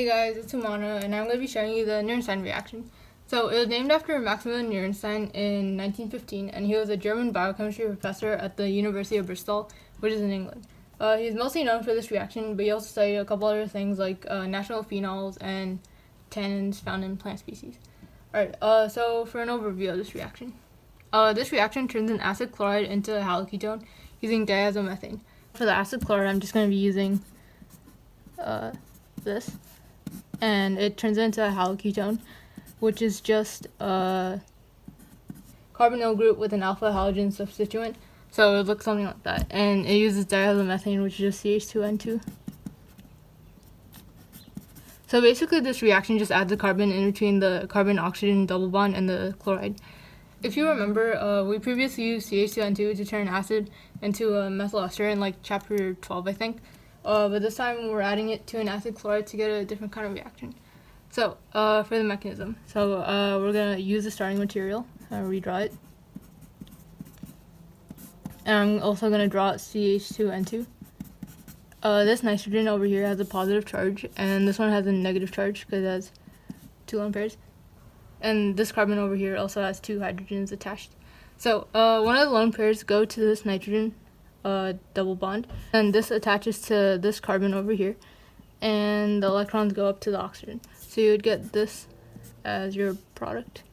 Hey guys, it's Humana, and I'm going to be showing you the Nierenstein reaction. So, it was named after Maximilian Nierenstein in 1915, and he was a German biochemistry professor at the University of Bristol, which is in England. He's mostly known for this reaction, but he also studied a couple other things like natural phenols and tannins found in plant species. Alright, so for an overview of this reaction. This reaction turns an acid chloride into a haloketone using diazomethane. For the acid chloride, I'm just going to be using this. And it turns it into a haloketone, which is just a carbonyl group with an alpha halogen substituent. So it looks something like that. And it uses diazomethane, which is just CH2N2. So basically this reaction just adds a carbon in between the carbon-oxygen double bond and the chloride. If you remember, we previously used CH2N2 to turn acid into a methyl ester in like chapter 12, I think. But this time we're adding it to an acid chloride to get a different kind of reaction. So, for the mechanism. So, we're going to use the starting material and redraw it. And I'm also going to draw CH2N2. This nitrogen over here has a positive charge, and this one has a negative charge because it has 2 lone pairs. And this carbon over here also has 2 hydrogens attached. So, one of the lone pairs go to this nitrogen double bond, and this attaches to this carbon over here, and the electrons go up to the oxygen. So you would get this as your product.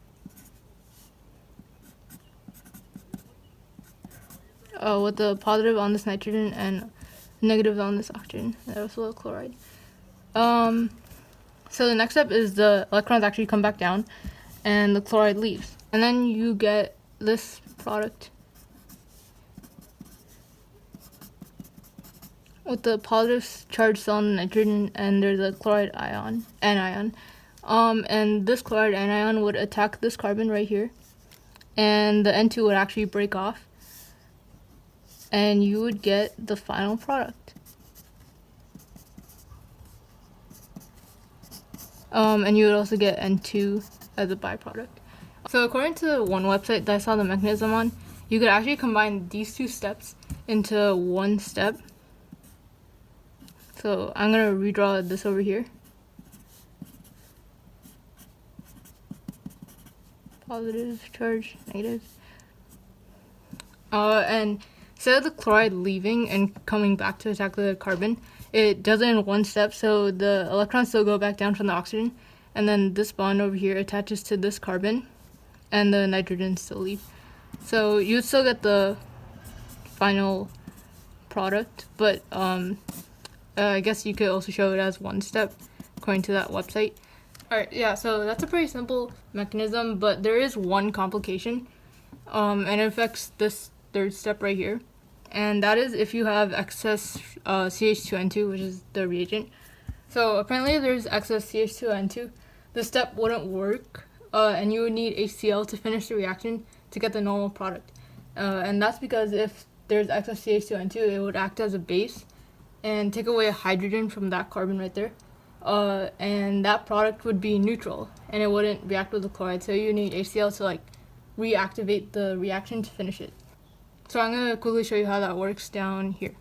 With the positive on this nitrogen and negative on this oxygen. That was a little chloride. So the next step is the electrons actually come back down and the chloride leaves. And then you get this product with the positive charge still on the nitrogen, and there's a chloride ion, anion. And this chloride anion would attack this carbon right here, and the N2 would actually break off, and you would get the final product. And you would also get N2 as a byproduct. So according to one website that I saw the mechanism on, you could actually combine these 2 steps into one step. So I'm going to redraw this over here. Positive charge, negative. And instead of the chloride leaving and coming back to attack the carbon, it does it in one step, so the electrons still go back down from the oxygen, and then this bond over here attaches to this carbon, and the nitrogen still leave. So you would still get the final product, but I guess you could also show it as one step, according to that website. Alright, yeah, so that's a pretty simple mechanism, but there is one complication, and it affects this third step right here. And that is if you have excess CH2N2, which is the reagent. So apparently if there's excess CH2N2, the step wouldn't work, and you would need HCl to finish the reaction to get the normal product. And that's because if there's excess CH2N2, it would act as a base and take away a hydrogen from that carbon right there. And that product would be neutral, and it wouldn't react with the chloride, so you need HCl to like reactivate the reaction to finish it. So I'm going to quickly show you how that works down here.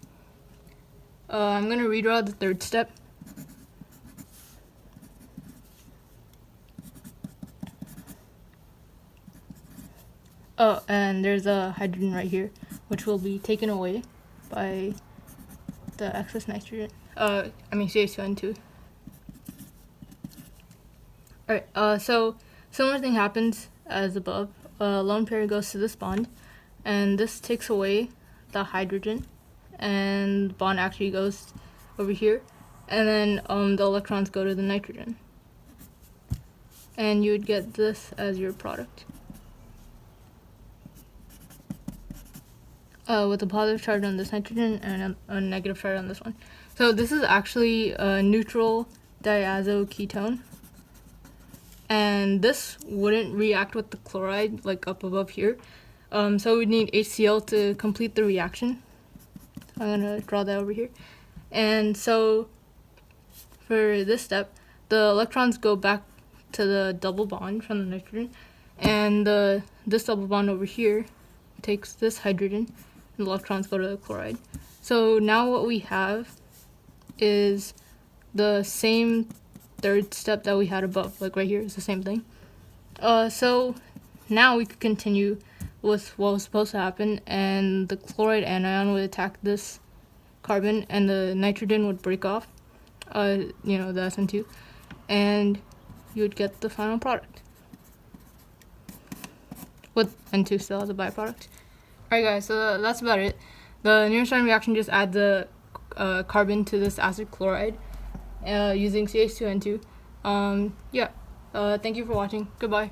I'm going to redraw the third step. Oh, and there's a hydrogen right here, which will be taken away by the excess nitrogen. CH2N2. Alright, so similar thing happens as above. Lone pair goes to this bond, and this takes away the hydrogen, and the bond actually goes over here, and then the electrons go to the nitrogen. And you would get this as your product. With a positive charge on this nitrogen and a negative charge on this one. So this is actually a neutral diazoketone. And this wouldn't react with the chloride like up above here. So we need HCl to complete the reaction. I'm going to draw that over here. And so for this step, the electrons go back to the double bond from the nitrogen. And this double bond over here takes this hydrogen, and the electrons go to the chloride. So now what we have is the same third step that we had above, like right here is the same thing. So now we could continue with what was supposed to happen, and the chloride anion would attack this carbon, and the nitrogen would break off, the SN2, and you would get the final product with N2 still as a byproduct. Alright guys, so that's about it. The Nierenstein reaction just adds the carbon to this acid chloride using CH2N2. Thank you for watching. Goodbye.